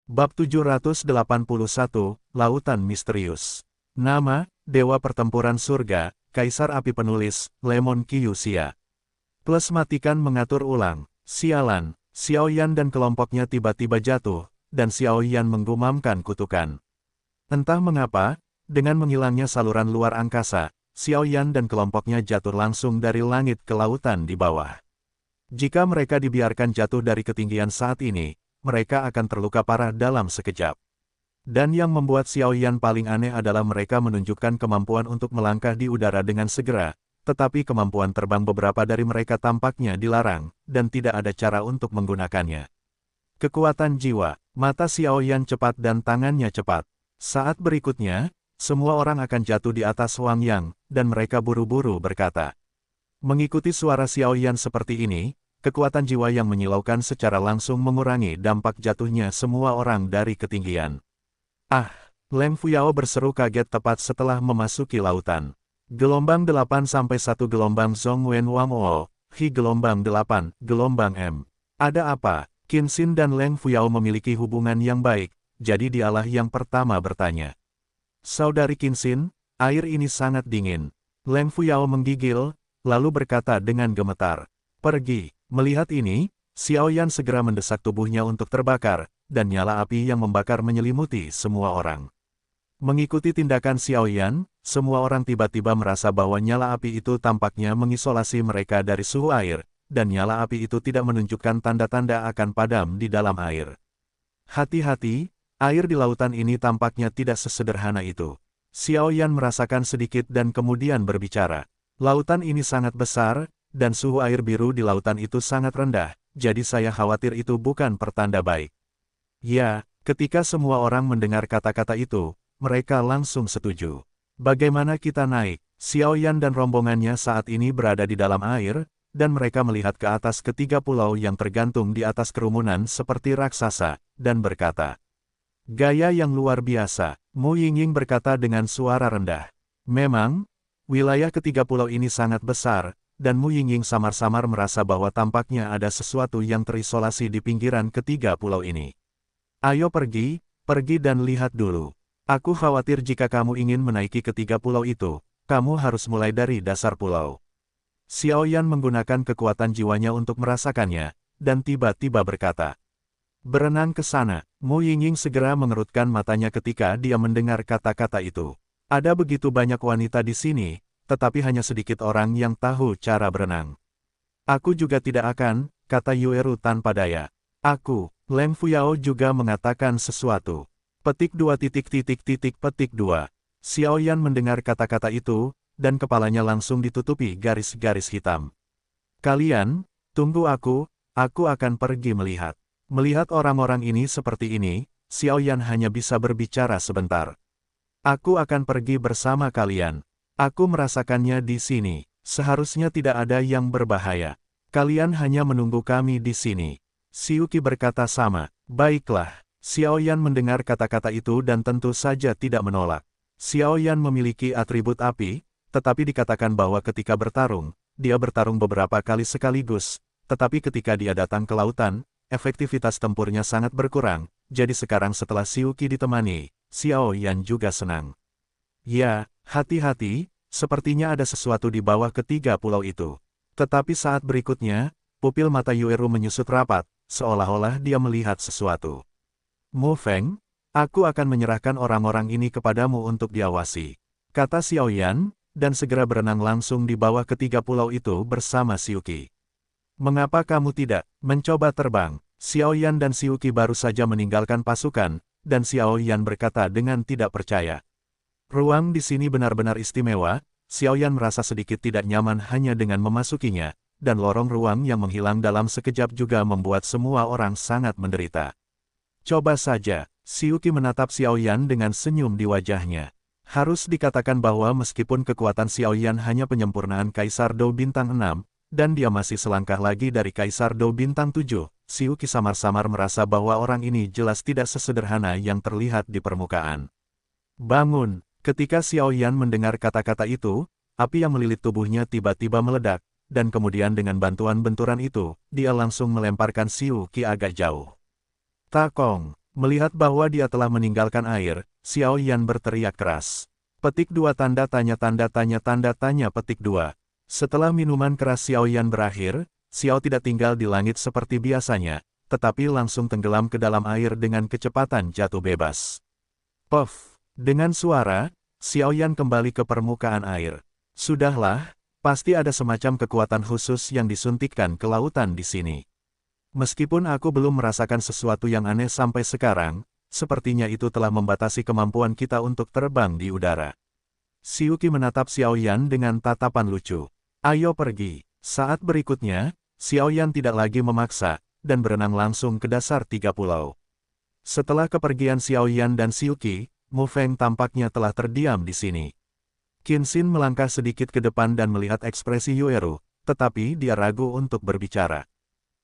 Bab 781, Lautan Misterius. Nama, Dewa Pertempuran Surga, Kaisar Api Penulis, Lemon Kyuxia. Plus matikan mengatur ulang, sialan, Xiaoyan dan kelompoknya tiba-tiba jatuh, dan Xiaoyan menggumamkan kutukan. Entah mengapa, dengan menghilangnya saluran luar angkasa, Xiaoyan dan kelompoknya jatuh langsung dari langit ke lautan di bawah. Jika mereka dibiarkan jatuh dari ketinggian saat ini, mereka akan terluka parah dalam sekejap. Dan yang membuat Xiaoyan paling aneh adalah mereka menunjukkan kemampuan untuk melangkah di udara dengan segera, tetapi kemampuan terbang beberapa dari mereka tampaknya dilarang, dan tidak ada cara untuk menggunakannya. Kekuatan jiwa, mata Xiaoyan cepat dan tangannya cepat. Saat berikutnya, semua orang akan jatuh di atas Wang Yang, dan mereka buru-buru berkata. Mengikuti suara Xiaoyan seperti ini, kekuatan jiwa yang menyilaukan secara langsung mengurangi dampak jatuhnya semua orang dari ketinggian. Ah! Leng Fuyao berseru kaget tepat setelah memasuki lautan. Gelombang 8 sampai 1 gelombang Zhongwen Wang O, Hi gelombang 8, gelombang M. Ada apa? Qin Xin dan Leng Fuyao memiliki hubungan yang baik, jadi dialah yang pertama bertanya. Saudari Qin Xin, air ini sangat dingin. Leng Fuyao menggigil, lalu berkata dengan gemetar. Pergi. Melihat ini, Xiaoyan segera mendesak tubuhnya untuk terbakar, dan nyala api yang membakar menyelimuti semua orang. Mengikuti tindakan Xiaoyan, semua orang tiba-tiba merasa bahwa nyala api itu tampaknya mengisolasi mereka dari suhu air, dan nyala api itu tidak menunjukkan tanda-tanda akan padam di dalam air. Hati-hati, air di lautan ini tampaknya tidak sesederhana itu. Xiaoyan merasakan sedikit dan kemudian berbicara. Lautan ini sangat besar, dan suhu air biru di lautan itu sangat rendah, jadi saya khawatir itu bukan pertanda baik. Ya, ketika semua orang mendengar kata-kata itu, mereka langsung setuju. Bagaimana kita naik? Xiaoyan dan rombongannya saat ini berada di dalam air, dan mereka melihat ke atas ketiga pulau yang tergantung di atas kerumunan seperti raksasa, dan berkata. Gaya yang luar biasa, Mu Yingying berkata dengan suara rendah. Memang, wilayah ketiga pulau ini sangat besar, dan Mu Yingying samar-samar merasa bahwa tampaknya ada sesuatu yang terisolasi di pinggiran ketiga pulau ini. Ayo pergi dan lihat dulu. Aku khawatir jika kamu ingin menaiki ketiga pulau itu, kamu harus mulai dari dasar pulau. Xiaoyan menggunakan kekuatan jiwanya untuk merasakannya, dan tiba-tiba berkata. Berenang ke sana. Mu Yingying segera mengerutkan matanya ketika dia mendengar kata-kata itu. Ada begitu banyak wanita di sini, tetapi hanya sedikit orang yang tahu cara berenang. Aku juga tidak akan, kata Yueru tanpa daya. Aku, Leng Fuyao juga mengatakan sesuatu. Petik 2 petik 2. Xiaoyan mendengar kata-kata itu, dan kepalanya langsung ditutupi garis-garis hitam. Kalian, tunggu aku akan pergi melihat. Melihat orang-orang ini seperti ini, Xiaoyan hanya bisa berbicara sebentar. Aku akan pergi bersama kalian. Aku merasakannya di sini. Seharusnya tidak ada yang berbahaya. Kalian hanya menunggu kami di sini. Xiuqi berkata sama. Baiklah. Xiaoyan mendengar kata-kata itu dan tentu saja tidak menolak. Xiaoyan memiliki atribut api, tetapi dikatakan bahwa ketika bertarung, dia bertarung beberapa kali sekaligus, tetapi ketika dia datang ke lautan, efektivitas tempurnya sangat berkurang, jadi sekarang setelah Xiuqi ditemani, Xiaoyan juga senang. Ya, hati-hati, sepertinya ada sesuatu di bawah ketiga pulau itu. Tetapi saat berikutnya, pupil mata Yueru menyusut rapat, seolah-olah dia melihat sesuatu. Mu Feng, aku akan menyerahkan orang-orang ini kepadamu untuk diawasi, kata Xiaoyan, dan segera berenang langsung di bawah ketiga pulau itu bersama Xiuqi. Mengapa kamu tidak mencoba terbang? Xiaoyan dan Xiuqi baru saja meninggalkan pasukan, dan Xiaoyan berkata dengan tidak percaya. Ruang di sini benar-benar istimewa, Xiaoyan merasa sedikit tidak nyaman hanya dengan memasukinya, dan lorong ruang yang menghilang dalam sekejap juga membuat semua orang sangat menderita. Coba saja, Xiuqi menatap Xiaoyan dengan senyum di wajahnya. Harus dikatakan bahwa meskipun kekuatan Xiaoyan hanya penyempurnaan Kaisar Dou Bintang 6, dan dia masih selangkah lagi dari Kaisar Dou Bintang 7, Xiuqi samar-samar merasa bahwa orang ini jelas tidak sesederhana yang terlihat di permukaan. Bangun! Ketika Xiaoyan mendengar kata-kata itu, api yang melilit tubuhnya tiba-tiba meledak, dan kemudian dengan bantuan benturan itu, dia langsung melemparkan Xiuqi agak jauh. Takong! Melihat bahwa dia telah meninggalkan air, Xiao Yan berteriak keras. Petik 2 tanda tanya petik 2. Setelah minuman keras Xiao Yan berakhir, Xiao tidak tinggal di langit seperti biasanya, tetapi langsung tenggelam ke dalam air dengan kecepatan jatuh bebas. Puff! Dengan suara, Xiao Yan kembali ke permukaan air. Sudahlah, pasti ada semacam kekuatan khusus yang disuntikkan ke lautan di sini. Meskipun aku belum merasakan sesuatu yang aneh sampai sekarang, sepertinya itu telah membatasi kemampuan kita untuk terbang di udara. Xiuqi menatap Xiao Yan dengan tatapan lucu. Ayo pergi. Saat berikutnya, Xiao Yan tidak lagi memaksa, dan berenang langsung ke dasar 3 pulau. Setelah kepergian Xiao Yan dan Xiuqi, Mu Feng tampaknya telah terdiam di sini. Qin Xin melangkah sedikit ke depan dan melihat ekspresi Yueru, tetapi dia ragu untuk berbicara.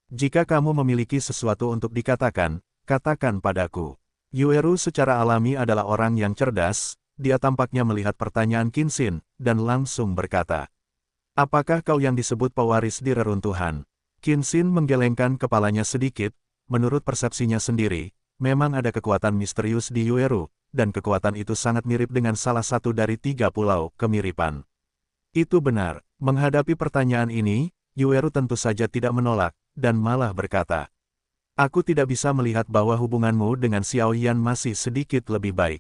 Jika kamu memiliki sesuatu untuk dikatakan, katakan padaku. Yueru secara alami adalah orang yang cerdas, dia tampaknya melihat pertanyaan Qin Xin, dan langsung berkata. Apakah kau yang disebut pewaris di reruntuhan? Qin Xin menggelengkan kepalanya sedikit, menurut persepsinya sendiri, memang ada kekuatan misterius di Yueru, dan kekuatan itu sangat mirip dengan salah satu dari 3 pulau kemiripan. Itu benar, menghadapi pertanyaan ini, Yueru tentu saja tidak menolak, dan malah berkata. Aku tidak bisa melihat bahwa hubunganmu dengan Xiao Yan masih sedikit lebih baik.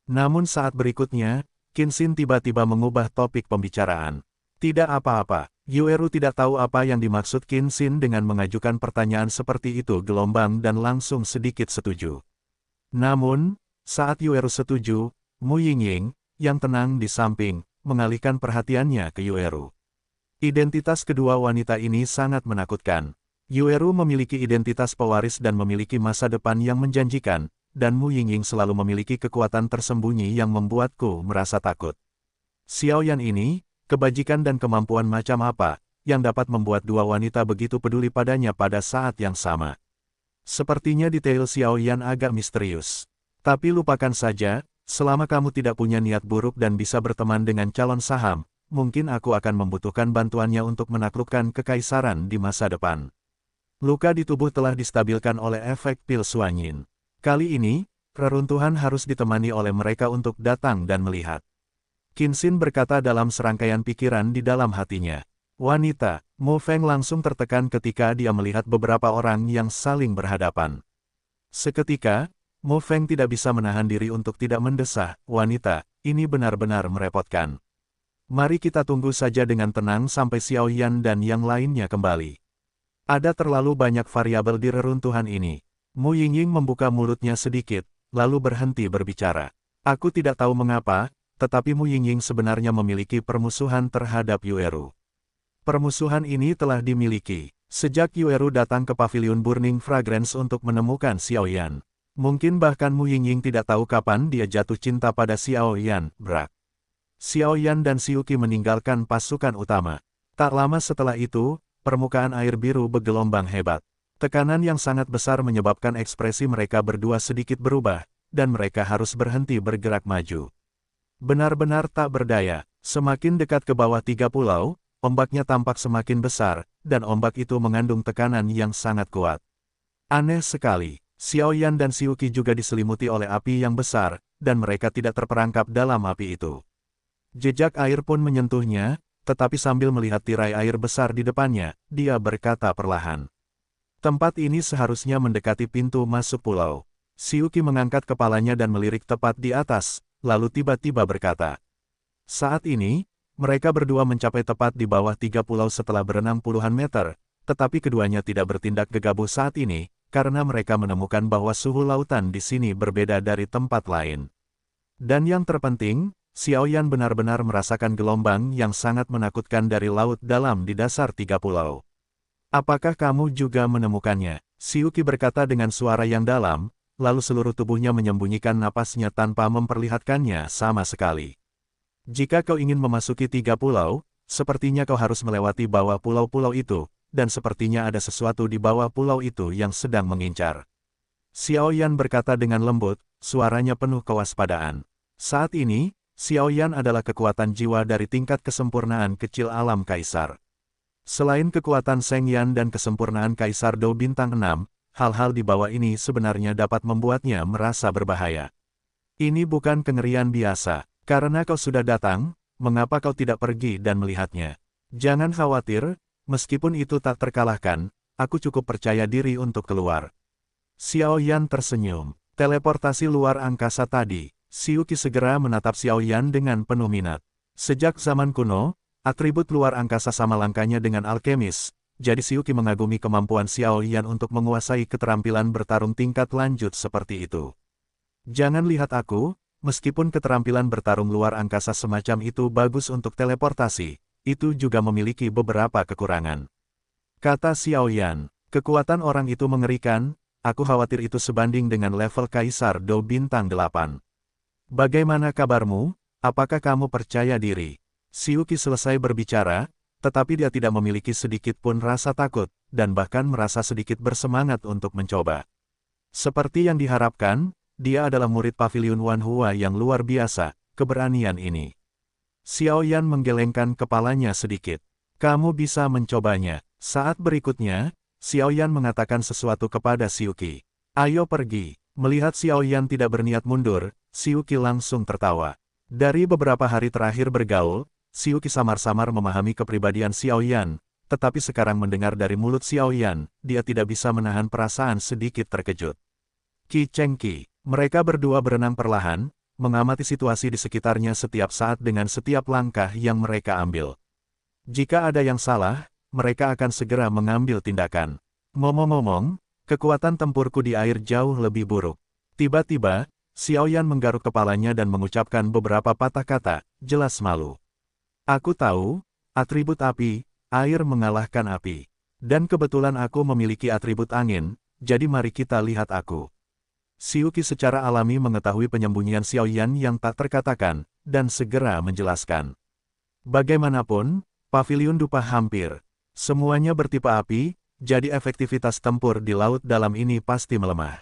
Namun saat berikutnya, Qin Xin tiba-tiba mengubah topik pembicaraan. Tidak apa-apa, Yueru tidak tahu apa yang dimaksud Qin Xin dengan mengajukan pertanyaan seperti itu gelombang dan langsung sedikit setuju. Namun, saat Yueru setuju, Mu Yingying, yang tenang di samping, mengalihkan perhatiannya ke Yueru. Identitas kedua wanita ini sangat menakutkan. Yueru memiliki identitas pewaris dan memiliki masa depan yang menjanjikan, dan Mu Yingying selalu memiliki kekuatan tersembunyi yang membuatku merasa takut. Xiao Yan ini, kebajikan dan kemampuan macam apa, yang dapat membuat dua wanita begitu peduli padanya pada saat yang sama. Sepertinya detail Xiao Yan agak misterius. Tapi lupakan saja, selama kamu tidak punya niat buruk dan bisa berteman dengan calon saham, mungkin aku akan membutuhkan bantuannya untuk menaklukkan kekaisaran di masa depan. Luka di tubuh telah distabilkan oleh efek pil suanyin. Kali ini, reruntuhan harus ditemani oleh mereka untuk datang dan melihat. Qin Xin berkata dalam serangkaian pikiran di dalam hatinya. Wanita, Mu Feng langsung tertekan ketika dia melihat beberapa orang yang saling berhadapan. Seketika, Mu Feng tidak bisa menahan diri untuk tidak mendesah, wanita, ini benar-benar merepotkan. Mari kita tunggu saja dengan tenang sampai Xiao Yan dan yang lainnya kembali. Ada terlalu banyak variabel di reruntuhan ini. Mu Yingying membuka mulutnya sedikit, lalu berhenti berbicara. Aku tidak tahu mengapa, tetapi Mu Yingying sebenarnya memiliki permusuhan terhadap Yueru. Permusuhan ini telah dimiliki sejak Yueru datang ke Pavilion Burning Fragrance untuk menemukan Xiao Yan. Mungkin bahkan Mu Yingying tidak tahu kapan dia jatuh cinta pada Xiao Yan, brak. Xiao Yan dan Xiuqi meninggalkan pasukan utama. Tak lama setelah itu, permukaan air biru bergelombang hebat. Tekanan yang sangat besar menyebabkan ekspresi mereka berdua sedikit berubah, dan mereka harus berhenti bergerak maju. Benar-benar tak berdaya, semakin dekat ke bawah 3 pulau, ombaknya tampak semakin besar, dan ombak itu mengandung tekanan yang sangat kuat. Aneh sekali. Xiao Yan dan Xiuqi juga diselimuti oleh api yang besar, dan mereka tidak terperangkap dalam api itu. Jejak air pun menyentuhnya, tetapi sambil melihat tirai air besar di depannya, dia berkata perlahan. Tempat ini seharusnya mendekati pintu masuk pulau. Xiuqi mengangkat kepalanya dan melirik tepat di atas, lalu tiba-tiba berkata. Saat ini, mereka berdua mencapai tepat di bawah 3 pulau setelah berenang puluhan meter, tetapi keduanya tidak bertindak gegabah saat ini, karena mereka menemukan bahwa suhu lautan di sini berbeda dari tempat lain. Dan yang terpenting, Xiao Yan benar-benar merasakan gelombang yang sangat menakutkan dari laut dalam di dasar 3 pulau. Apakah kamu juga menemukannya? Xiuqi berkata dengan suara yang dalam, lalu seluruh tubuhnya menyembunyikan napasnya tanpa memperlihatkannya sama sekali. Jika kau ingin memasuki 3 pulau, sepertinya kau harus melewati bawah pulau-pulau itu, dan sepertinya ada sesuatu di bawah pulau itu yang sedang mengincar. Xiao Yan berkata dengan lembut, suaranya penuh kewaspadaan. Saat ini, Xiao Yan adalah kekuatan jiwa dari tingkat kesempurnaan kecil alam kaisar. Selain kekuatan Sheng Yan dan kesempurnaan kaisar Dou bintang 6, hal-hal di bawah ini sebenarnya dapat membuatnya merasa berbahaya. Ini bukan kengerian biasa. Karena kau sudah datang, mengapa kau tidak pergi dan melihatnya? Jangan khawatir, meskipun itu tak terkalahkan, aku cukup percaya diri untuk keluar. Xiao Yan tersenyum. Teleportasi luar angkasa tadi. Si Yuki segera menatap Xiao Yan dengan penuh minat. Sejak zaman kuno, atribut luar angkasa sama langkahnya dengan alkemis, jadi si Yuki mengagumi kemampuan Xiao Yan untuk menguasai keterampilan bertarung tingkat lanjut seperti itu. Jangan lihat aku, meskipun keterampilan bertarung luar angkasa semacam itu bagus untuk teleportasi, itu juga memiliki beberapa kekurangan. Kata Xiao Yan, kekuatan orang itu mengerikan, aku khawatir itu sebanding dengan level Kaisar Do Bintang 8. Bagaimana kabarmu? Apakah kamu percaya diri? Si Yuki selesai berbicara, tetapi dia tidak memiliki sedikit pun rasa takut, dan bahkan merasa sedikit bersemangat untuk mencoba. Seperti yang diharapkan, dia adalah murid Pavilion Wanhua yang luar biasa, keberanian ini. Xiao Yan menggelengkan kepalanya sedikit. Kamu bisa mencobanya. Saat berikutnya, Xiao Yan mengatakan sesuatu kepada Si Yuki. Ayo pergi. Melihat Xiao Yan tidak berniat mundur, Si Yuki langsung tertawa. Dari beberapa hari terakhir bergaul, Si Yuki samar-samar memahami kepribadian Xiao Yan, tetapi sekarang mendengar dari mulut Xiao Yan, dia tidak bisa menahan perasaan sedikit terkejut. Qi Cheng Qi. Mereka berdua berenang perlahan, mengamati situasi di sekitarnya setiap saat dengan setiap langkah yang mereka ambil. Jika ada yang salah, mereka akan segera mengambil tindakan. Ngomong-ngomong, kekuatan tempurku di air jauh lebih buruk. Tiba-tiba, Xiao Yan menggaruk kepalanya dan mengucapkan beberapa patah kata, jelas malu. Aku tahu, atribut api, air mengalahkan api. Dan kebetulan aku memiliki atribut angin, jadi mari kita lihat aku. Si Yuki secara alami mengetahui penyembunyian Xiao Yan yang tak terkatakan, dan segera menjelaskan. Bagaimanapun, Pavilion Dupa hampir semuanya bertipe api, jadi efektivitas tempur di laut dalam ini pasti melemah.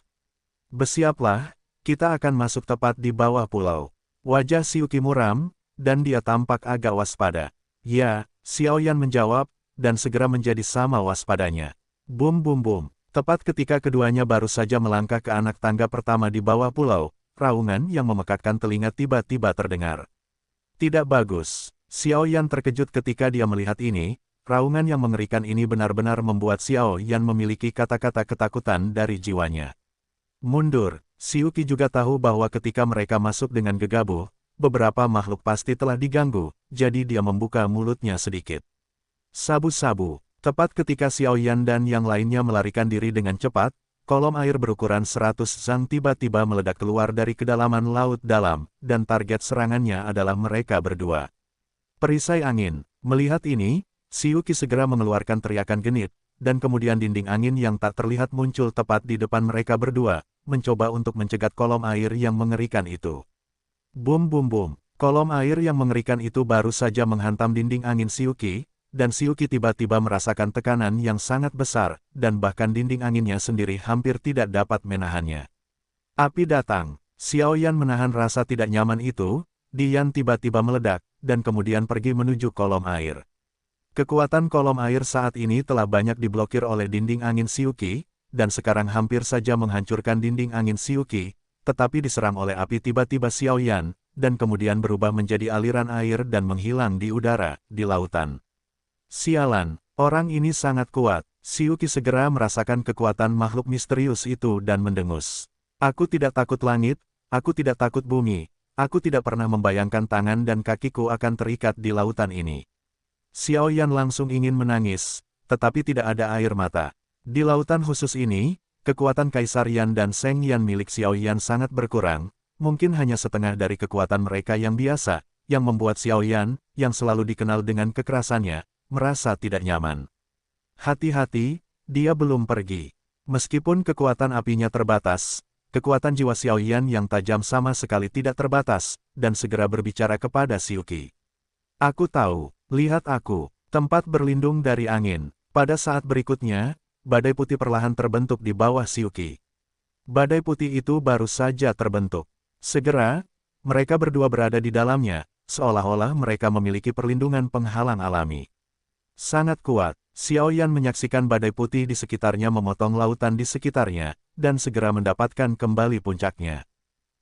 Bersiaplah, kita akan masuk tepat di bawah pulau. Wajah Si Yuki muram, dan dia tampak agak waspada. Ya, Xiao Yan menjawab, dan segera menjadi sama waspadanya. Bum bum bum. Tepat ketika keduanya baru saja melangkah ke anak tangga pertama di bawah pulau, raungan yang memekakkan telinga tiba-tiba terdengar. Tidak bagus. Xiao Yan terkejut ketika dia melihat ini, raungan yang mengerikan ini benar-benar membuat Xiao Yan memiliki kata-kata ketakutan dari jiwanya. Mundur. Si Yuki juga tahu bahwa ketika mereka masuk dengan gegabah, beberapa makhluk pasti telah diganggu, jadi dia membuka mulutnya sedikit. Sabu-sabu. Tepat ketika Xiao Yan dan yang lainnya melarikan diri dengan cepat, kolom air berukuran 100 zang tiba-tiba meledak keluar dari kedalaman laut dalam, dan target serangannya adalah mereka berdua. Perisai angin. Melihat ini, Si Yuki segera mengeluarkan teriakan genit, dan kemudian dinding angin yang tak terlihat muncul tepat di depan mereka berdua, mencoba untuk mencegat kolom air yang mengerikan itu. Bum bum bum. Kolom air yang mengerikan itu baru saja menghantam dinding angin Si Yuki, dan Si Yuki tiba-tiba merasakan tekanan yang sangat besar, dan bahkan dinding anginnya sendiri hampir tidak dapat menahannya. Api datang. Xiao Yan menahan rasa tidak nyaman itu, Dian tiba-tiba meledak, dan kemudian pergi menuju kolom air. Kekuatan kolom air saat ini telah banyak diblokir oleh dinding angin Si Yuki, dan sekarang hampir saja menghancurkan dinding angin Si Yuki, tetapi diserang oleh api tiba-tiba Xiao Yan, dan kemudian berubah menjadi aliran air dan menghilang di udara, di lautan. Sialan, orang ini sangat kuat. Si Yuki segera merasakan kekuatan makhluk misterius itu dan mendengus. Aku tidak takut langit, aku tidak takut bumi, aku tidak pernah membayangkan tangan dan kakiku akan terikat di lautan ini. Xiao Yan langsung ingin menangis, tetapi tidak ada air mata. Di lautan khusus ini, kekuatan Kaisar Yan dan Seng Yan milik Xiao Yan sangat berkurang, mungkin hanya setengah dari kekuatan mereka yang biasa, yang membuat Xiao Yan, yang selalu dikenal dengan kekerasannya, merasa tidak nyaman. Hati-hati, dia belum pergi. Meskipun kekuatan apinya terbatas, kekuatan jiwa Xiao Yan yang tajam sama sekali tidak terbatas, dan segera berbicara kepada Si Yuki. Aku tahu, lihat aku, tempat berlindung dari angin. Pada saat berikutnya, badai putih perlahan terbentuk di bawah Si Yuki. Badai putih itu baru saja terbentuk. Segera, mereka berdua berada di dalamnya, seolah-olah mereka memiliki perlindungan penghalang alami. Sangat kuat. Xiao Yan menyaksikan badai putih di sekitarnya memotong lautan di sekitarnya, dan segera mendapatkan kembali puncaknya.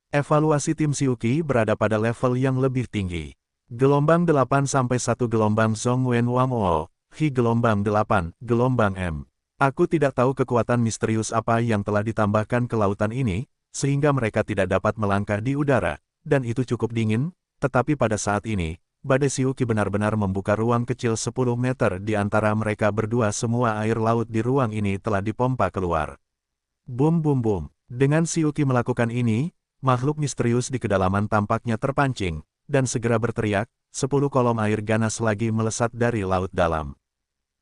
Evaluasi tim Xiuqi berada pada level yang lebih tinggi. Gelombang 8-1 gelombang Zhongwen Wangwo, Hi gelombang 8, gelombang M. Aku tidak tahu kekuatan misterius apa yang telah ditambahkan ke lautan ini, sehingga mereka tidak dapat melangkah di udara, dan itu cukup dingin, tetapi pada saat ini, badai Xiuqi benar-benar membuka ruang kecil 10 meter di antara mereka berdua. Semua air laut di ruang ini telah dipompa keluar. Bum bum bum. Dengan Xiuqi melakukan ini, makhluk misterius di kedalaman tampaknya terpancing, dan segera berteriak, 10 kolom air ganas lagi melesat dari laut dalam.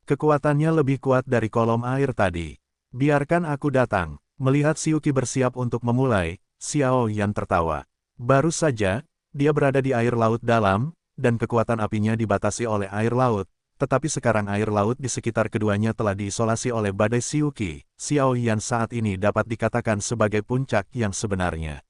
Kekuatannya lebih kuat dari kolom air tadi. Biarkan aku datang. Melihat Xiuqi bersiap untuk memulai, Xiao Yan tertawa. Baru saja, dia berada di air laut dalam, dan kekuatan apinya dibatasi oleh air laut, tetapi sekarang air laut di sekitar keduanya telah diisolasi oleh badai Xiuqi. Xiao Yan saat ini dapat dikatakan sebagai puncak yang sebenarnya.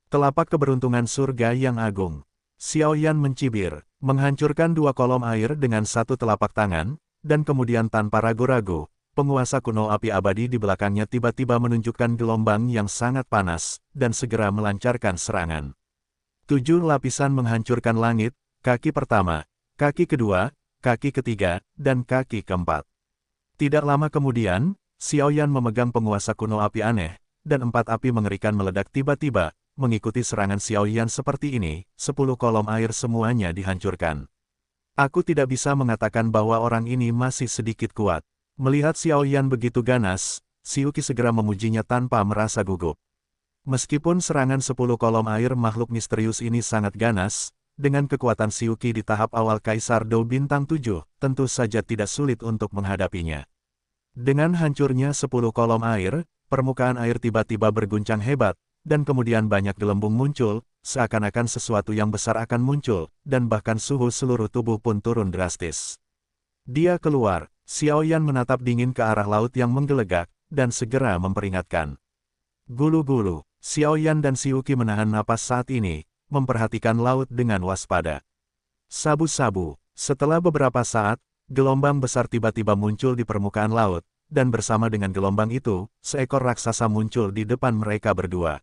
Telapak keberuntungan surga yang agung. Xiao Yan mencibir, menghancurkan 2 kolom air dengan satu telapak tangan, dan kemudian tanpa ragu-ragu, penguasa kuno api abadi di belakangnya tiba-tiba menunjukkan gelombang yang sangat panas, dan segera melancarkan serangan. 7 lapisan menghancurkan langit, kaki pertama, kaki kedua, kaki ketiga, dan kaki keempat. Tidak lama kemudian, Xiao Yan memegang penguasa kuno api aneh, dan 4 api mengerikan meledak tiba-tiba, mengikuti serangan Xiao Yan seperti ini, 10 kolom air semuanya dihancurkan. Aku tidak bisa mengatakan bahwa orang ini masih sedikit kuat. Melihat Xiao Yan begitu ganas, Xiuqi segera memujinya tanpa merasa gugup. Meskipun serangan 10 kolom air makhluk misterius ini sangat ganas, dengan kekuatan Xiuqi di tahap awal Kaisar Dou Bintang 7, tentu saja tidak sulit untuk menghadapinya. Dengan hancurnya 10 kolom air, permukaan air tiba-tiba berguncang hebat, dan kemudian banyak gelembung muncul, seakan-akan sesuatu yang besar akan muncul, dan bahkan suhu seluruh tubuh pun turun drastis. Dia keluar, Xiao Yan menatap dingin ke arah laut yang menggelegak, dan segera memperingatkan. Gulu-gulu, Xiao Yan dan Xiuqi menahan napas saat ini, memperhatikan laut dengan waspada. Sabu-sabu, setelah beberapa saat, gelombang besar tiba-tiba muncul di permukaan laut, dan bersama dengan gelombang itu, seekor raksasa muncul di depan mereka berdua.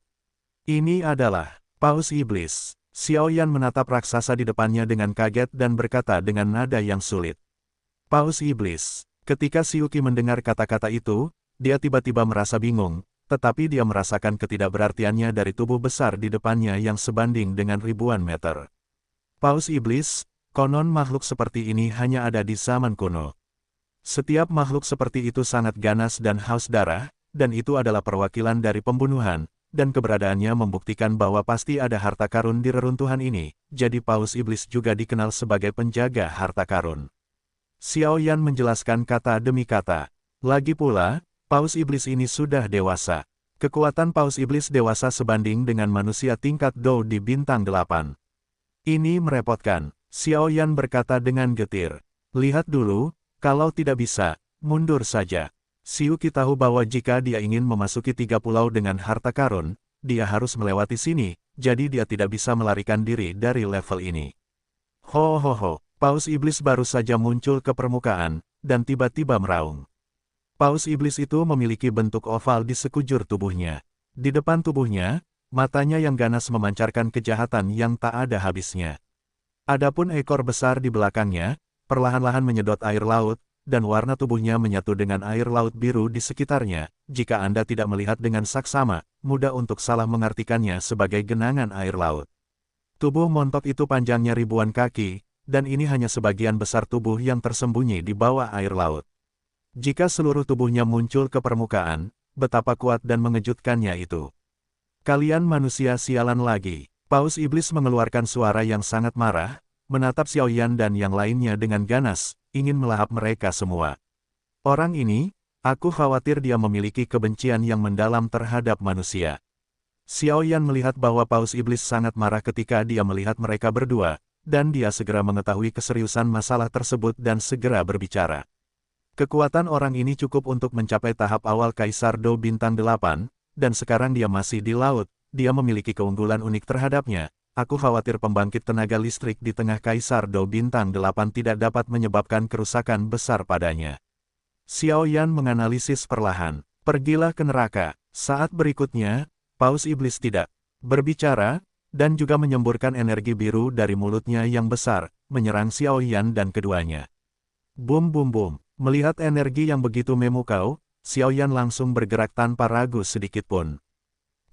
Ini adalah Paus Iblis. Xiao Yan menatap raksasa di depannya dengan kaget dan berkata dengan nada yang sulit. Paus Iblis. Ketika Xiuqi mendengar kata-kata itu, dia tiba-tiba merasa bingung, tetapi dia merasakan ketidakberartiannya dari tubuh besar di depannya yang sebanding dengan ribuan meter. Paus Iblis, konon makhluk seperti ini hanya ada di zaman kuno. Setiap makhluk seperti itu sangat ganas dan haus darah, dan itu adalah perwakilan dari pembunuhan, dan keberadaannya membuktikan bahwa pasti ada harta karun di reruntuhan ini, jadi Paus Iblis juga dikenal sebagai penjaga harta karun. Xiao Yan menjelaskan kata demi kata. Lagi pula, Paus Iblis ini sudah dewasa. Kekuatan Paus Iblis dewasa sebanding dengan manusia tingkat Dou di bintang 8. Ini merepotkan, Xiao Yan berkata dengan getir. Lihat dulu, kalau tidak bisa, mundur saja. Xiuqi tahu bahwa jika dia ingin memasuki 3 pulau dengan harta karun, dia harus melewati sini, jadi dia tidak bisa melarikan diri dari level ini. Ho ho ho, Paus Iblis baru saja muncul ke permukaan, dan tiba-tiba meraung. Paus Iblis itu memiliki bentuk oval di sekujur tubuhnya. Di depan tubuhnya, matanya yang ganas memancarkan kejahatan yang tak ada habisnya. Adapun ekor besar di belakangnya, perlahan-lahan menyedot air laut, dan warna tubuhnya menyatu dengan air laut biru di sekitarnya. Jika Anda tidak melihat dengan saksama, mudah untuk salah mengartikannya sebagai genangan air laut. Tubuh montok itu panjangnya ribuan kaki, dan ini hanya sebagian besar tubuh yang tersembunyi di bawah air laut. Jika seluruh tubuhnya muncul ke permukaan, betapa kuat dan mengejutkannya itu. Kalian manusia sialan lagi. Paus Iblis mengeluarkan suara yang sangat marah, menatap Xiao Yan dan yang lainnya dengan ganas, ingin melahap mereka semua. Orang ini, aku khawatir dia memiliki kebencian yang mendalam terhadap manusia. Xiao Yan melihat bahwa Paus Iblis sangat marah ketika dia melihat mereka berdua, dan dia segera mengetahui keseriusan masalah tersebut dan segera berbicara. Kekuatan orang ini cukup untuk mencapai tahap awal Kaisar Dou Bintang 8, dan sekarang dia masih di laut, dia memiliki keunggulan unik terhadapnya. Aku khawatir pembangkit tenaga listrik di tengah Kaisar Dou Bintang 8 tidak dapat menyebabkan kerusakan besar padanya. Xiao Yan menganalisis perlahan. Pergilah ke neraka. Saat berikutnya, Paus Iblis tidak berbicara, dan juga menyemburkan energi biru dari mulutnya yang besar, menyerang Xiao Yan dan keduanya. Bum bum bum. Melihat energi yang begitu memukau, Xiao Yan langsung bergerak tanpa ragu sedikitpun.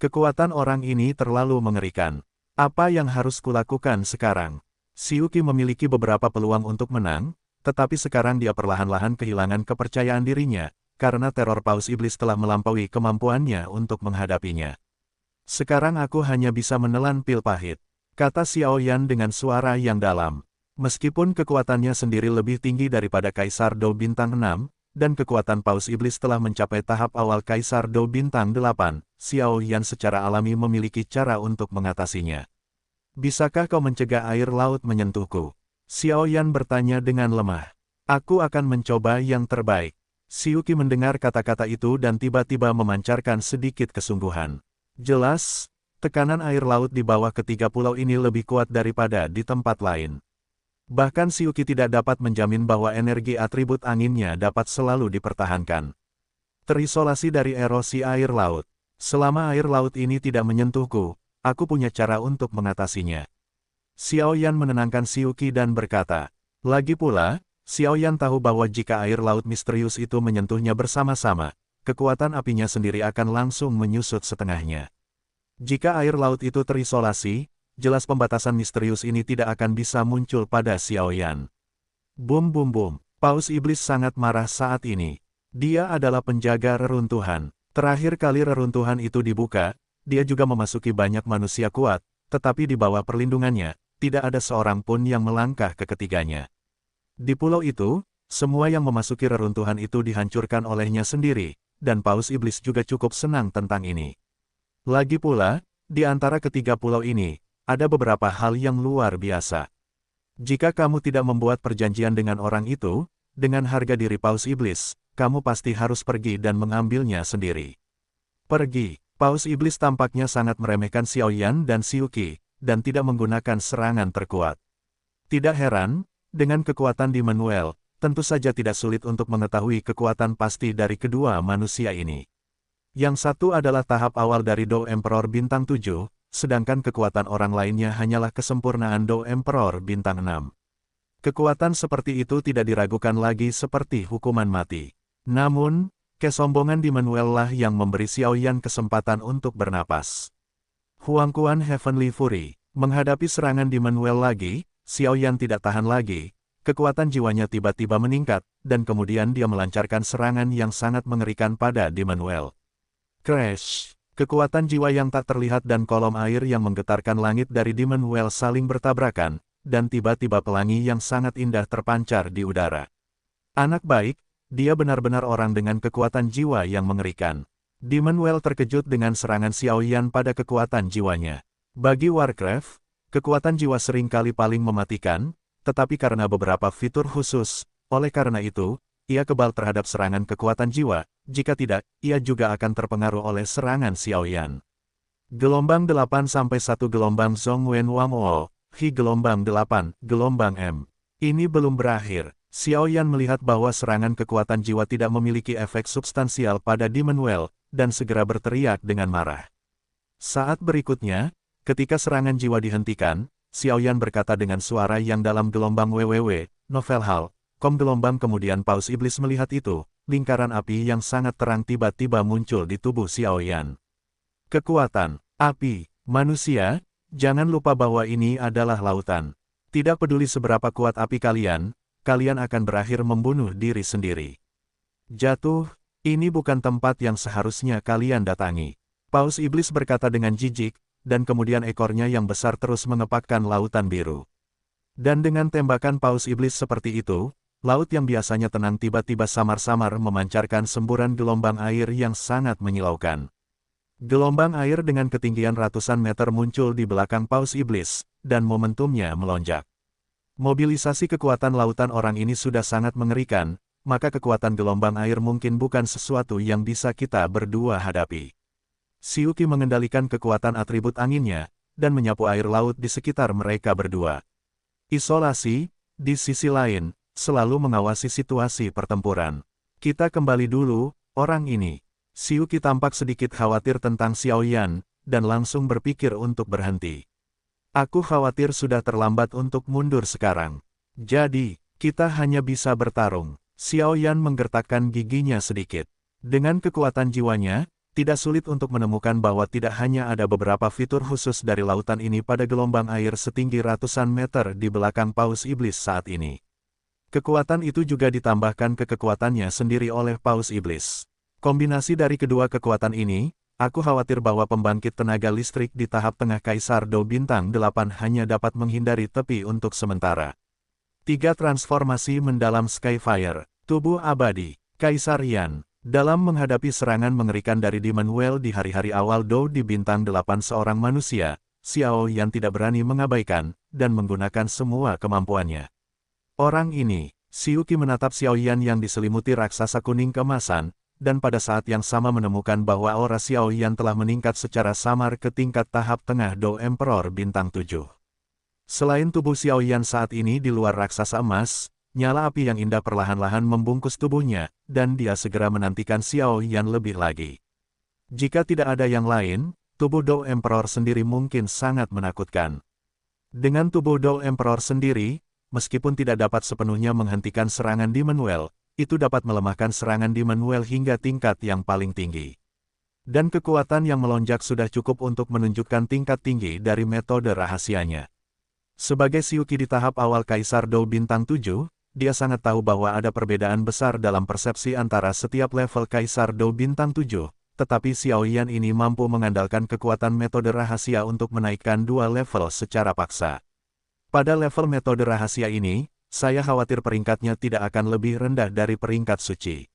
Kekuatan orang ini terlalu mengerikan. Apa yang harus kulakukan sekarang? Xiuqi memiliki beberapa peluang untuk menang, tetapi sekarang dia perlahan-lahan kehilangan kepercayaan dirinya, karena teror Paus Iblis telah melampaui kemampuannya untuk menghadapinya. Sekarang aku hanya bisa menelan pil pahit, kata Xiao Yan dengan suara yang dalam. Meskipun kekuatannya sendiri lebih tinggi daripada Kaisar Dou Bintang 6, dan kekuatan Paus Iblis telah mencapai tahap awal Kaisar Dou Bintang 8, Xiao Yan secara alami memiliki cara untuk mengatasinya. Bisakah kau mencegah air laut menyentuhku? Xiao Yan bertanya dengan lemah. Aku akan mencoba yang terbaik. Xiuqi mendengar kata-kata itu dan tiba-tiba memancarkan sedikit kesungguhan. Jelas, tekanan air laut di bawah ketiga pulau ini lebih kuat daripada di tempat lain. Bahkan Xiuqi tidak dapat menjamin bahwa energi atribut anginnya dapat selalu dipertahankan. Terisolasi dari erosi air laut. Selama air laut ini tidak menyentuhku, aku punya cara untuk mengatasinya. Xiao Yan menenangkan Xiuqi dan berkata, lagi pula, Xiao Yan tahu bahwa jika air laut misterius itu menyentuhnya bersama-sama, kekuatan apinya sendiri akan langsung menyusut setengahnya. Jika air laut itu terisolasi, jelas pembatasan misterius ini tidak akan bisa muncul pada Xiao Yan. Bum bum bum, Paus Iblis sangat marah saat ini. Dia adalah penjaga reruntuhan. Terakhir kali reruntuhan itu dibuka, dia juga memasuki banyak manusia kuat, tetapi di bawah perlindungannya, tidak ada seorang pun yang melangkah ke ketiganya. Di pulau itu, semua yang memasuki reruntuhan itu dihancurkan olehnya sendiri, dan Paus Iblis juga cukup senang tentang ini. Lagi pula, di antara ketiga pulau ini, ada beberapa hal yang luar biasa. Jika kamu tidak membuat perjanjian dengan orang itu, dengan harga diri Paus Iblis, kamu pasti harus pergi dan mengambilnya sendiri. Pergi. Paus Iblis tampaknya sangat meremehkan Xiao Yan dan Xiuqi, dan tidak menggunakan serangan terkuat. Tidak heran, dengan kekuatan di Manuel, tentu saja tidak sulit untuk mengetahui kekuatan pasti dari kedua manusia ini. Yang satu adalah tahap awal dari Dou Emperor Bintang 7, sedangkan kekuatan orang lainnya hanyalah kesempurnaan Dou Emperor Bintang 6. Kekuatan seperti itu tidak diragukan lagi seperti hukuman mati. Namun, kesombongan di Manuel lah yang memberi Xiao Yan kesempatan untuk bernapas. Huangquan Heavenly Fury, menghadapi serangan di Manuel lagi, Xiao Yan tidak tahan lagi. Kekuatan jiwanya tiba-tiba meningkat, dan kemudian dia melancarkan serangan yang sangat mengerikan pada Manuel. Crash! Kekuatan jiwa yang tak terlihat dan kolom air yang menggetarkan langit dari Manuel saling bertabrakan, dan tiba-tiba pelangi yang sangat indah terpancar di udara. Anak baik, dia benar-benar orang dengan kekuatan jiwa yang mengerikan. Manuel terkejut dengan serangan Xiao Yan pada kekuatan jiwanya. Bagi Warcraft, kekuatan jiwa seringkali paling mematikan, tetapi karena beberapa fitur khusus, oleh karena itu, ia kebal terhadap serangan kekuatan jiwa, jika tidak, ia juga akan terpengaruh oleh serangan Xiao Yan. Gelombang 8-1 gelombang Zhongwen Wangwo, Hi gelombang 8, gelombang M. Ini belum berakhir. Xiao Yan melihat bahwa serangan kekuatan jiwa tidak memiliki efek substansial pada Manuel, dan segera berteriak dengan marah. Saat berikutnya, ketika serangan jiwa dihentikan, Xiao Yan berkata dengan suara yang dalam gelombang www, novel hal, gelombang kemudian Paus Iblis melihat itu, lingkaran api yang sangat terang tiba-tiba muncul di tubuh Xiao Yan. Kekuatan, api, manusia, jangan lupa bahwa ini adalah lautan. Tidak peduli seberapa kuat api kalian akan berakhir membunuh diri sendiri. Jatuh, ini bukan tempat yang seharusnya kalian datangi. Paus Iblis berkata dengan jijik, dan kemudian ekornya yang besar terus mengepakkan lautan biru. Dan dengan tembakan Paus Iblis seperti itu, laut yang biasanya tenang tiba-tiba samar-samar memancarkan semburan gelombang air yang sangat menyilaukan. Gelombang air dengan ketinggian ratusan meter muncul di belakang Paus Iblis, dan momentumnya melonjak. Mobilisasi kekuatan lautan orang ini sudah sangat mengerikan, maka kekuatan gelombang air mungkin bukan sesuatu yang bisa kita berdua hadapi. Xiuqi mengendalikan kekuatan atribut anginnya, dan menyapu air laut di sekitar mereka berdua. Isolasi, di sisi lain, selalu mengawasi situasi pertempuran. Kita kembali dulu, orang ini. Xiuqi tampak sedikit khawatir tentang Xiao Yan, dan langsung berpikir untuk berhenti. Aku khawatir sudah terlambat untuk mundur sekarang. Jadi, kita hanya bisa bertarung. Xiao Yan menggertakkan giginya sedikit. Dengan kekuatan jiwanya, tidak sulit untuk menemukan bahwa tidak hanya ada beberapa fitur khusus dari lautan ini pada gelombang air setinggi ratusan meter di belakang Paus Iblis saat ini. Kekuatan itu juga ditambahkan ke kekuatannya sendiri oleh Paus Iblis. Kombinasi dari kedua kekuatan ini, aku khawatir bahwa pembangkit tenaga listrik di tahap tengah Kaisar Do Bintang 8 hanya dapat menghindari tepi untuk sementara. 3 transformasi mendalam Skyfire, tubuh abadi, Kaisar Yan. Dalam menghadapi serangan mengerikan dari Demon Well di hari-hari awal Do di Bintang 8 seorang manusia, Xiao Yan tidak berani mengabaikan, dan menggunakan semua kemampuannya. Orang ini, Xiuqi menatap Xiao Yan yang diselimuti raksasa kuning keemasan, dan pada saat yang sama menemukan bahwa aura Xiao Yan telah meningkat secara samar ke tingkat tahap tengah Do Emperor Bintang 7. Selain tubuh Xiao Yan saat ini di luar raksasa emas, nyala api yang indah perlahan-lahan membungkus tubuhnya, dan dia segera menantikan Xiao Yan lebih lagi. Jika tidak ada yang lain, tubuh Do Emperor sendiri mungkin sangat menakutkan. Dengan tubuh Do Emperor sendiri, meskipun tidak dapat sepenuhnya menghentikan serangan Demon Well, itu dapat melemahkan serangan Demon Well hingga tingkat yang paling tinggi. Dan kekuatan yang melonjak sudah cukup untuk menunjukkan tingkat tinggi dari metode rahasianya. Sebagai Xiuqi di tahap awal Kaisar Do Bintang 7, dia sangat tahu bahwa ada perbedaan besar dalam persepsi antara setiap level Kaisar Do Bintang 7, tetapi Xiao Yan ini mampu mengandalkan kekuatan metode rahasia untuk menaikkan 2 level secara paksa. Pada level metode rahasia ini, saya khawatir peringkatnya tidak akan lebih rendah dari peringkat suci.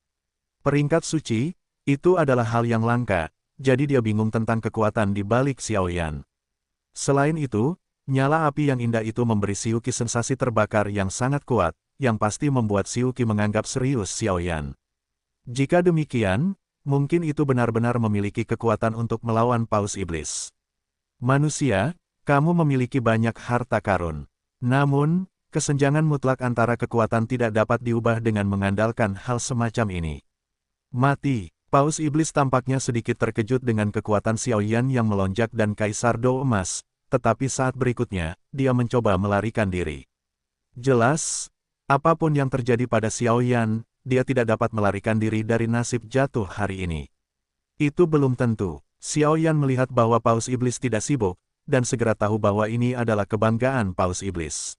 Peringkat suci, itu adalah hal yang langka, jadi dia bingung tentang kekuatan di balik Xiao Yan. Selain itu, nyala api yang indah itu memberi Xiuqi sensasi terbakar yang sangat kuat, yang pasti membuat Xiuqi menganggap serius Xiao Yan. Jika demikian, mungkin itu benar-benar memiliki kekuatan untuk melawan Paus Iblis. Manusia, kamu memiliki banyak harta karun. Namun, kesenjangan mutlak antara kekuatan tidak dapat diubah dengan mengandalkan hal semacam ini. Mati, Paus Iblis tampaknya sedikit terkejut dengan kekuatan Xiao Yan yang melonjak dan Kaisar Do Emas, tetapi saat berikutnya, dia mencoba melarikan diri. Jelas, apapun yang terjadi pada Xiao Yan, dia tidak dapat melarikan diri dari nasib jatuh hari ini. Itu belum tentu. Xiao Yan melihat bahwa Paus Iblis tidak sibuk, dan segera tahu bahwa ini adalah kebanggaan Paus Iblis.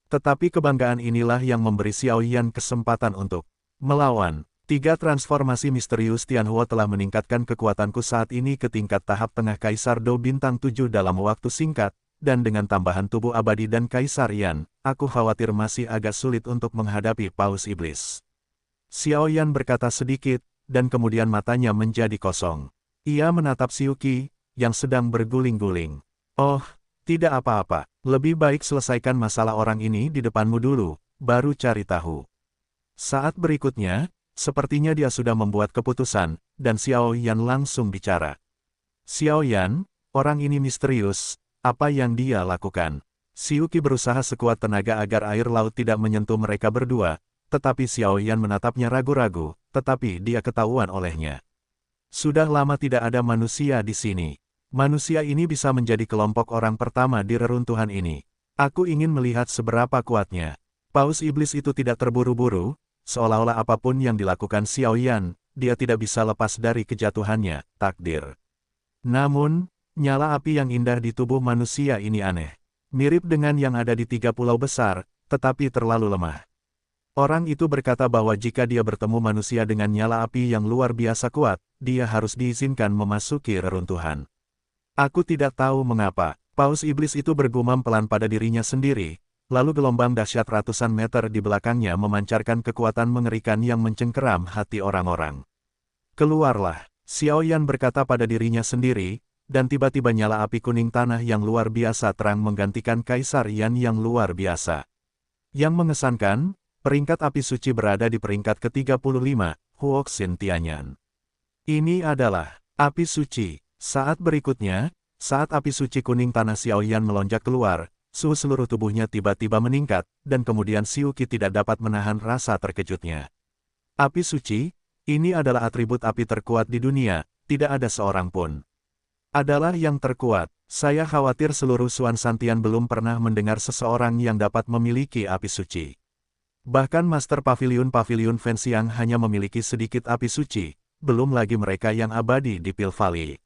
Tetapi kebanggaan inilah yang memberi Xiao Yan kesempatan untuk melawan. 3 transformasi misterius Tianhuo telah meningkatkan kekuatanku saat ini ke tingkat tahap tengah Kaisar Do Bintang 7 dalam waktu singkat, dan dengan tambahan tubuh abadi dan Kaisar Yan, aku khawatir masih agak sulit untuk menghadapi Paus Iblis. Xiao Yan berkata sedikit, dan kemudian matanya menjadi kosong. Ia menatap Xiuqi, yang sedang berguling-guling. Oh, tidak apa-apa, lebih baik selesaikan masalah orang ini di depanmu dulu, baru cari tahu. Saat berikutnya, sepertinya dia sudah membuat keputusan, dan Xiao Yan langsung bicara. Xiao Yan, orang ini misterius, apa yang dia lakukan? Xiuqi berusaha sekuat tenaga agar air laut tidak menyentuh mereka berdua, tetapi Xiao Yan menatapnya ragu-ragu, tetapi dia ketahuan olehnya. Sudah lama tidak ada manusia di sini. Manusia ini bisa menjadi kelompok orang pertama di reruntuhan ini. Aku ingin melihat seberapa kuatnya. Paus Iblis itu tidak terburu-buru, seolah-olah apapun yang dilakukan Xiao Yan, dia tidak bisa lepas dari kejatuhannya, takdir. Namun, nyala api yang indah di tubuh manusia ini aneh. Mirip dengan yang ada di 3 pulau besar, tetapi terlalu lemah. Orang itu berkata bahwa jika dia bertemu manusia dengan nyala api yang luar biasa kuat, dia harus diizinkan memasuki reruntuhan. Aku tidak tahu mengapa. Paus Iblis itu bergumam pelan pada dirinya sendiri, lalu gelombang dahsyat ratusan meter di belakangnya memancarkan kekuatan mengerikan yang mencengkeram hati orang-orang. Keluarlah, Xiao Yan berkata pada dirinya sendiri, dan tiba-tiba nyala api kuning tanah yang luar biasa terang menggantikan Kaisar Yan yang luar biasa. Yang mengesankan, peringkat api suci berada di peringkat ke-35, Huoxin Tianyan. Ini adalah api suci. Saat berikutnya, saat api suci kuning tanah Xiao Yan melonjak keluar, suhu seluruh tubuhnya tiba-tiba meningkat, dan kemudian Xiuqi tidak dapat menahan rasa terkejutnya. Api suci, ini adalah atribut api terkuat di dunia, tidak ada seorang pun. Adalah yang terkuat. Saya khawatir seluruh Suan Santian belum pernah mendengar seseorang yang dapat memiliki api suci. Bahkan Master Pavilion-Pavilion Fenxiang hanya memiliki sedikit api suci, belum lagi mereka yang abadi di Pil Valley.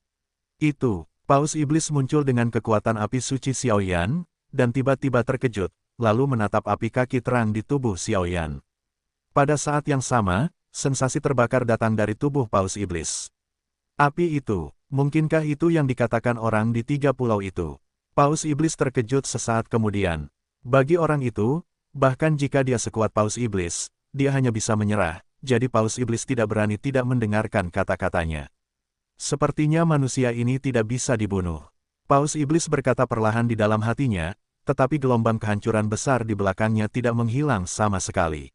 Itu, Paus Iblis muncul dengan kekuatan api suci Xiaoyan, dan tiba-tiba terkejut, lalu menatap api kaki terang di tubuh Xiaoyan. Pada saat yang sama, sensasi terbakar datang dari tubuh Paus Iblis. Api itu, mungkinkah itu yang dikatakan orang di 3 pulau itu? Paus Iblis terkejut sesaat kemudian. Bagi orang itu, bahkan jika dia sekuat Paus Iblis, dia hanya bisa menyerah, jadi Paus Iblis tidak berani tidak mendengarkan kata-katanya. Sepertinya manusia ini tidak bisa dibunuh. Paus Iblis berkata perlahan di dalam hatinya, tetapi gelombang kehancuran besar di belakangnya tidak menghilang sama sekali.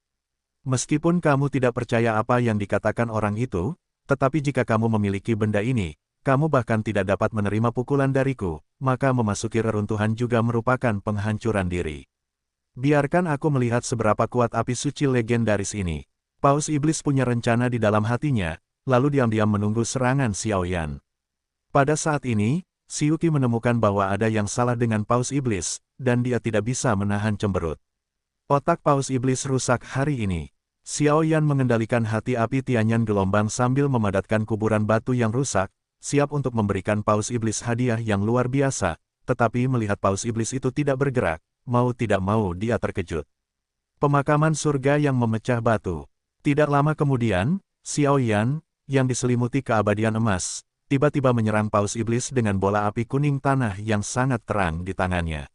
Meskipun kamu tidak percaya apa yang dikatakan orang itu, tetapi jika kamu memiliki benda ini, kamu bahkan tidak dapat menerima pukulan dariku, maka memasuki reruntuhan juga merupakan penghancuran diri. Biarkan aku melihat seberapa kuat api suci legendaris ini. Paus Iblis punya rencana di dalam hatinya, lalu diam-diam menunggu serangan Xiaoyan. Pada saat ini, Xiuqi menemukan bahwa ada yang salah dengan Paus Iblis, dan dia tidak bisa menahan cemberut. Otak Paus Iblis rusak hari ini. Xiaoyan mengendalikan hati api Tianyan gelombang sambil memadatkan kuburan batu yang rusak, siap untuk memberikan Paus Iblis hadiah yang luar biasa, tetapi melihat Paus Iblis itu tidak bergerak, mau tidak mau dia terkejut. Pemakaman surga yang memecah batu. Tidak lama kemudian, Xiaoyan, yang diselimuti keabadian emas, tiba-tiba menyerang Paus Iblis dengan bola api kuning tanah yang sangat terang di tangannya.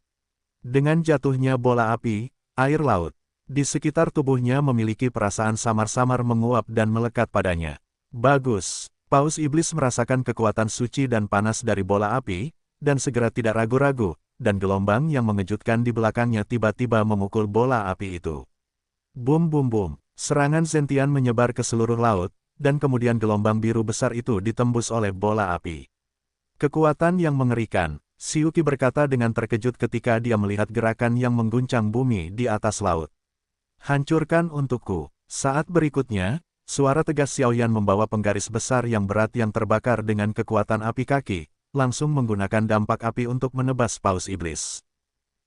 Dengan jatuhnya bola api, air laut di sekitar tubuhnya memiliki perasaan samar-samar menguap dan melekat padanya. Bagus. Paus Iblis merasakan kekuatan suci dan panas dari bola api, dan segera tidak ragu-ragu, dan gelombang yang mengejutkan di belakangnya tiba-tiba memukul bola api itu. Bum bum bum. Serangan Zentian menyebar ke seluruh laut, dan kemudian gelombang biru besar itu ditembus oleh bola api. Kekuatan yang mengerikan, Xiuqi berkata dengan terkejut ketika dia melihat gerakan yang mengguncang bumi di atas laut. Hancurkan untukku. Saat berikutnya, suara tegas Xiaoyan membawa penggaris besar yang berat yang terbakar dengan kekuatan api kaki, langsung menggunakan dampak api untuk menebas Paus Iblis.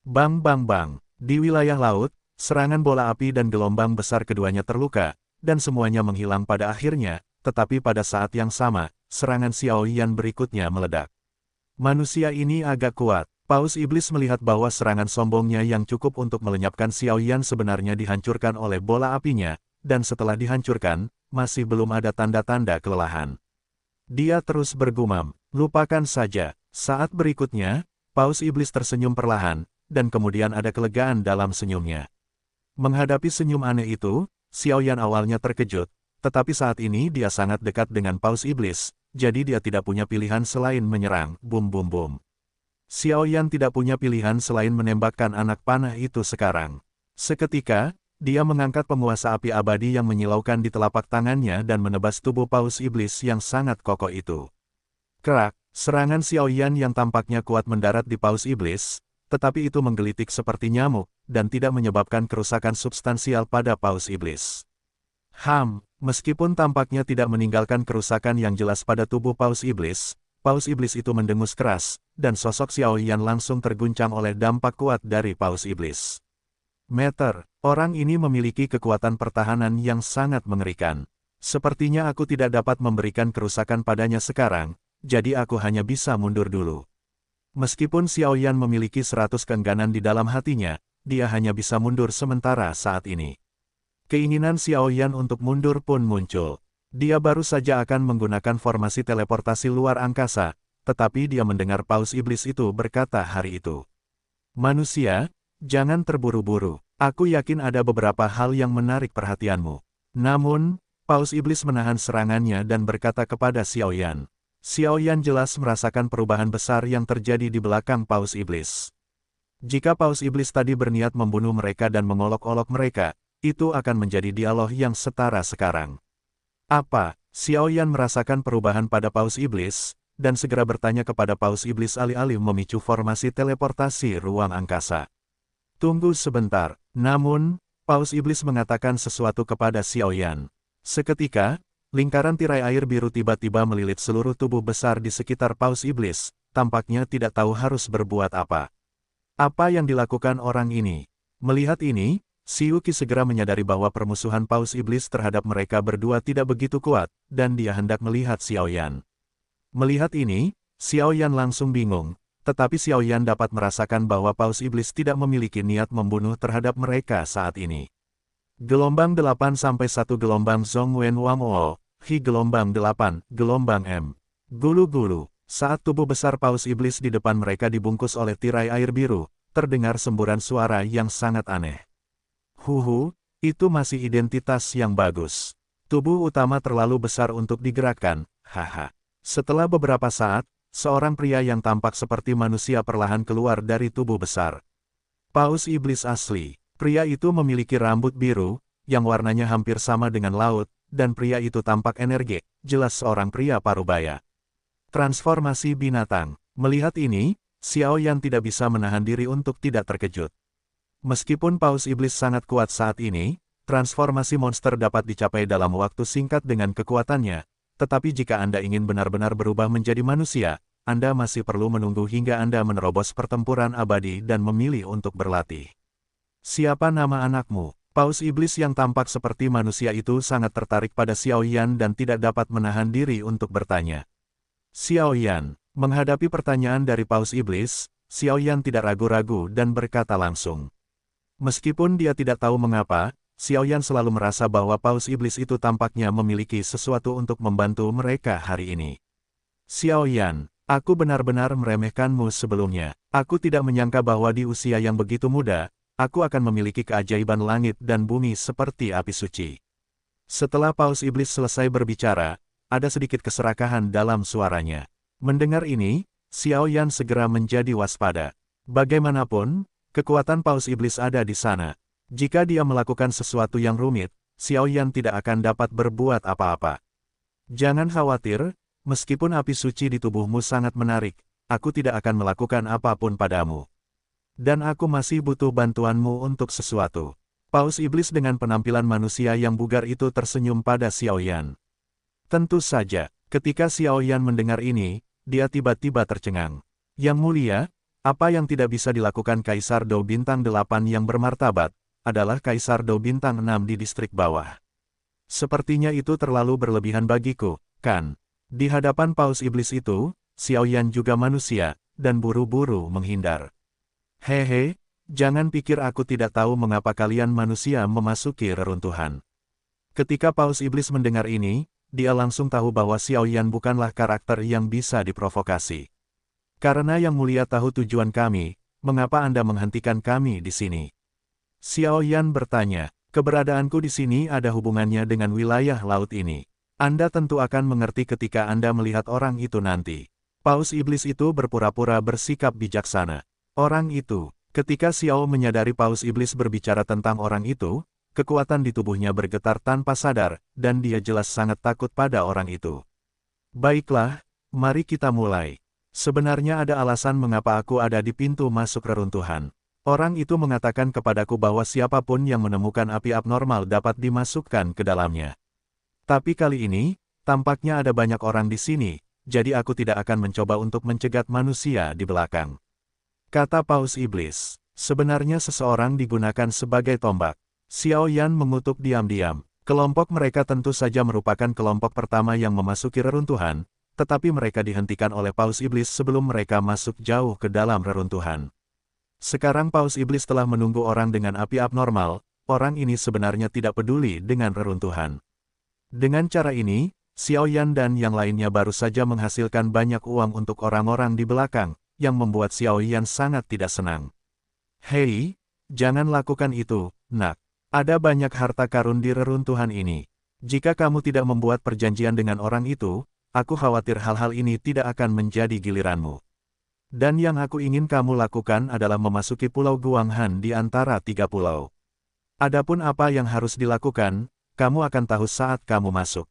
Bang bang bang. Di wilayah laut, serangan bola api dan gelombang besar keduanya terluka, dan semuanya menghilang pada akhirnya, tetapi pada saat yang sama, serangan Xiaoyan berikutnya meledak. Manusia ini agak kuat. Paus Iblis melihat bahwa serangan sombongnya yang cukup untuk melenyapkan Xiaoyan sebenarnya dihancurkan oleh bola apinya, dan setelah dihancurkan, masih belum ada tanda-tanda kelelahan. Dia terus bergumam, lupakan saja. Saat berikutnya, Paus Iblis tersenyum perlahan, dan kemudian ada kelegaan dalam senyumnya. Menghadapi senyum aneh itu, Xiaoyan awalnya terkejut, tetapi saat ini dia sangat dekat dengan Paus Iblis, jadi dia tidak punya pilihan selain menyerang. Bum bum bum. Xiaoyan tidak punya pilihan selain menembakkan anak panah itu sekarang. Seketika, dia mengangkat penguasa api abadi yang menyilaukan di telapak tangannya dan menebas tubuh Paus Iblis yang sangat kokoh itu. Kerak, serangan Xiaoyan yang tampaknya kuat mendarat di Paus Iblis, tetapi itu menggelitik seperti nyamuk, dan tidak menyebabkan kerusakan substansial pada Paus Iblis. Meskipun tampaknya tidak meninggalkan kerusakan yang jelas pada tubuh Paus Iblis itu mendengus keras, dan sosok Xiaoyan langsung terguncang oleh dampak kuat dari Paus Iblis. Orang ini memiliki kekuatan pertahanan yang sangat mengerikan. Sepertinya aku tidak dapat memberikan kerusakan padanya sekarang, jadi aku hanya bisa mundur dulu. Meskipun Xiaoyan memiliki 100 keengganan di dalam hatinya, dia hanya bisa mundur sementara saat ini. Keinginan Xiaoyan untuk mundur pun muncul. Dia baru saja akan menggunakan formasi teleportasi luar angkasa, tetapi dia mendengar Paus Iblis itu berkata hari itu. Manusia, jangan terburu-buru. Aku yakin ada beberapa hal yang menarik perhatianmu. Namun, Paus Iblis menahan serangannya dan berkata kepada Xiaoyan. Xiaoyan jelas merasakan perubahan besar yang terjadi di belakang Paus Iblis. Jika Paus Iblis tadi berniat membunuh mereka dan mengolok-olok mereka, itu akan menjadi dialog yang setara sekarang. Apa? Xiaoyan merasakan perubahan pada Paus Iblis, dan segera bertanya kepada Paus Iblis alih-alih memicu formasi teleportasi ruang angkasa. Tunggu sebentar. Namun, Paus Iblis mengatakan sesuatu kepada Xiaoyan. Seketika, lingkaran tirai air biru tiba-tiba melilit seluruh tubuh besar di sekitar Paus Iblis, tampaknya tidak tahu harus berbuat apa. Apa yang dilakukan orang ini? Melihat ini, Si Yuki segera menyadari bahwa permusuhan Paus Iblis terhadap mereka berdua tidak begitu kuat, dan dia hendak melihat Xiao Yan. Melihat ini, Xiao Yan langsung bingung, tetapi Xiao Yan dapat merasakan bahwa Paus Iblis tidak memiliki niat membunuh terhadap mereka saat ini. Gelombang 8 sampai 1 gelombang Zhong Wen Wang O, Hi gelombang 8, gelombang M. Gulu-gulu, saat tubuh besar Paus Iblis di depan mereka dibungkus oleh tirai air biru, terdengar semburan suara yang sangat aneh. Huhu, itu masih identitas yang bagus. Tubuh utama terlalu besar untuk digerakkan, haha. Setelah beberapa saat, seorang pria yang tampak seperti manusia perlahan keluar dari tubuh besar. Paus Iblis asli. Pria itu memiliki rambut biru, yang warnanya hampir sama dengan laut, dan pria itu tampak energik, jelas seorang pria parubaya. Transformasi binatang. Melihat ini, Xiao Yan tidak bisa menahan diri untuk tidak terkejut. Meskipun Paus Iblis sangat kuat saat ini, transformasi monster dapat dicapai dalam waktu singkat dengan kekuatannya, tetapi jika Anda ingin benar-benar berubah menjadi manusia, Anda masih perlu menunggu hingga Anda menerobos pertempuran abadi dan memilih untuk berlatih. Siapa nama anakmu? Paus Iblis yang tampak seperti manusia itu sangat tertarik pada Xiao Yan dan tidak dapat menahan diri untuk bertanya. Xiao Yan, menghadapi pertanyaan dari Paus Iblis, Xiao Yan tidak ragu-ragu dan berkata langsung. Meskipun dia tidak tahu mengapa, Xiao Yan selalu merasa bahwa Paus Iblis itu tampaknya memiliki sesuatu untuk membantu mereka hari ini. Xiao Yan, aku benar-benar meremehkanmu sebelumnya. Aku tidak menyangka bahwa di usia yang begitu muda, aku akan memiliki keajaiban langit dan bumi seperti api suci. Setelah Paus Iblis selesai berbicara, ada sedikit keserakahan dalam suaranya. Mendengar ini, Xiao Yan segera menjadi waspada. Bagaimanapun, kekuatan Paus Iblis ada di sana. Jika dia melakukan sesuatu yang rumit, Xiao Yan tidak akan dapat berbuat apa-apa. Jangan khawatir, meskipun api suci di tubuhmu sangat menarik, aku tidak akan melakukan apapun padamu. Dan aku masih butuh bantuanmu untuk sesuatu. Paus Iblis dengan penampilan manusia yang bugar itu tersenyum pada Xiao Yan. Tentu saja, ketika Xiao Yan mendengar ini, dia tiba-tiba tercengang. Yang mulia, apa yang tidak bisa dilakukan Kaisar Dou Bintang 8 yang bermartabat, adalah Kaisar Dou Bintang 6 di distrik bawah. Sepertinya itu terlalu berlebihan bagiku, kan? Di hadapan Paus Iblis itu, Xiao Yan juga manusia, dan buru-buru menghindar. Hehe, jangan pikir aku tidak tahu mengapa kalian manusia memasuki reruntuhan. Ketika Paus Iblis mendengar ini, dia langsung tahu bahwa Xiao Yan bukanlah karakter yang bisa diprovokasi. Karena Yang Mulia tahu tujuan kami, mengapa Anda menghentikan kami di sini? Xiao Yan bertanya, keberadaanku di sini ada hubungannya dengan wilayah laut ini. Anda tentu akan mengerti ketika Anda melihat orang itu nanti. Paus Iblis itu berpura-pura bersikap bijaksana. Orang itu, ketika Xiao menyadari Paus Iblis berbicara tentang orang itu, kekuatan di tubuhnya bergetar tanpa sadar, dan dia jelas sangat takut pada orang itu. Baiklah, mari kita mulai. Sebenarnya ada alasan mengapa aku ada di pintu masuk reruntuhan. Orang itu mengatakan kepadaku bahwa siapapun yang menemukan api abnormal dapat dimasukkan ke dalamnya. Tapi kali ini, tampaknya ada banyak orang di sini, jadi aku tidak akan mencoba untuk mencegat manusia di belakang. Kata Paus Iblis, sebenarnya seseorang digunakan sebagai tombak. Xiao Yan mengutuk diam-diam. Kelompok mereka tentu saja merupakan kelompok pertama yang memasuki reruntuhan, tetapi mereka dihentikan oleh Paus Iblis sebelum mereka masuk jauh ke dalam reruntuhan. Sekarang Paus Iblis telah menunggu orang dengan api abnormal, orang ini sebenarnya tidak peduli dengan reruntuhan. Dengan cara ini, Xiao Yan dan yang lainnya baru saja menghasilkan banyak uang untuk orang-orang di belakang, yang membuat Xiao Yan sangat tidak senang. Hei, jangan lakukan itu, nak. Ada banyak harta karun di reruntuhan ini. Jika kamu tidak membuat perjanjian dengan orang itu, aku khawatir hal-hal ini tidak akan menjadi giliranmu. Dan yang aku ingin kamu lakukan adalah memasuki Pulau Guanghan di antara 3 pulau. Adapun apa yang harus dilakukan, kamu akan tahu saat kamu masuk.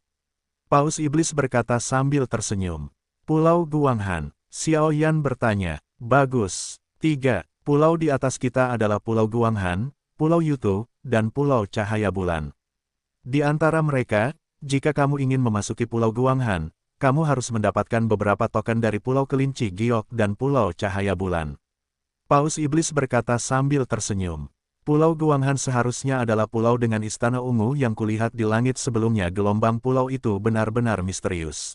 Paus Iblis berkata sambil tersenyum. Pulau Guanghan. Xiao Yan bertanya, bagus. 3 pulau di atas kita adalah Pulau Guanghan, Pulau Yutu, dan Pulau Cahaya Bulan. Di antara mereka, Jika kamu ingin memasuki Pulau Guanghan, kamu harus mendapatkan beberapa token dari Pulau Kelinci Giok dan Pulau Cahaya Bulan. Paus Iblis berkata sambil tersenyum. Pulau Guanghan seharusnya adalah pulau dengan istana ungu yang kulihat di langit sebelumnya. Gelombang pulau itu benar-benar misterius.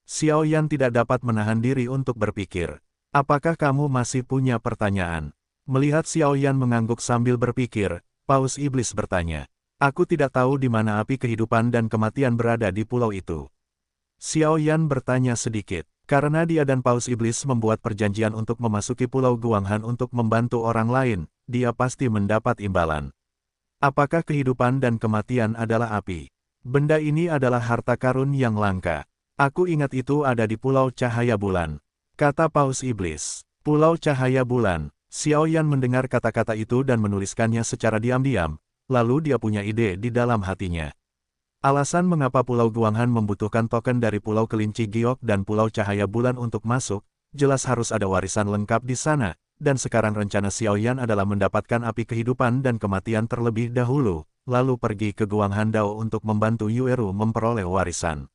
Xiao Yan tidak dapat menahan diri untuk berpikir. Apakah kamu masih punya pertanyaan? Melihat Xiao Yan mengangguk sambil berpikir, Paus Iblis bertanya. Aku tidak tahu di mana api kehidupan dan kematian berada di pulau itu. Xiao Yan bertanya sedikit. Karena dia dan Paus Iblis membuat perjanjian untuk memasuki Pulau Guanghan untuk membantu orang lain, dia pasti mendapat imbalan. Apakah kehidupan dan kematian adalah api? Benda ini adalah harta karun yang langka. Aku ingat itu ada di Pulau Cahaya Bulan. Kata Paus Iblis. Pulau Cahaya Bulan. Xiao Yan mendengar kata-kata itu dan menuliskannya secara diam-diam. Lalu dia punya ide di dalam hatinya. Alasan mengapa Pulau Guanghan membutuhkan token dari Pulau Kelinci Giok dan Pulau Cahaya Bulan untuk masuk, jelas harus ada warisan lengkap di sana, dan sekarang rencana Xiao Yan adalah mendapatkan api kehidupan dan kematian terlebih dahulu, lalu pergi ke Guanghan Dao untuk membantu Yueru memperoleh warisan.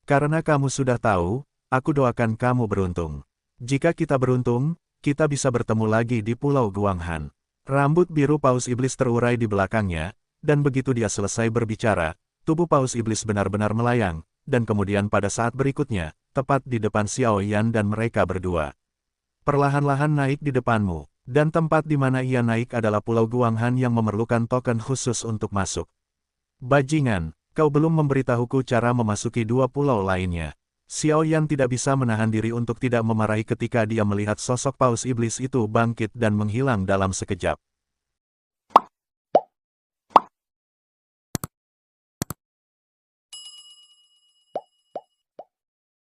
Karena kamu sudah tahu, aku doakan kamu beruntung. Jika kita beruntung, kita bisa bertemu lagi di Pulau Guanghan. Rambut biru Paus Iblis terurai di belakangnya, dan begitu dia selesai berbicara, tubuh Paus Iblis benar-benar melayang, dan kemudian pada saat berikutnya, tepat di depan Xiao Yan dan mereka berdua. Perlahan-lahan naik di depanmu, dan tempat di mana ia naik adalah Pulau Guanghan yang memerlukan token khusus untuk masuk. Bajingan, kau belum memberitahuku cara memasuki dua pulau lainnya. Xiao Yan tidak bisa menahan diri untuk tidak memarahi ketika dia melihat sosok Paus Iblis itu bangkit dan menghilang dalam sekejap.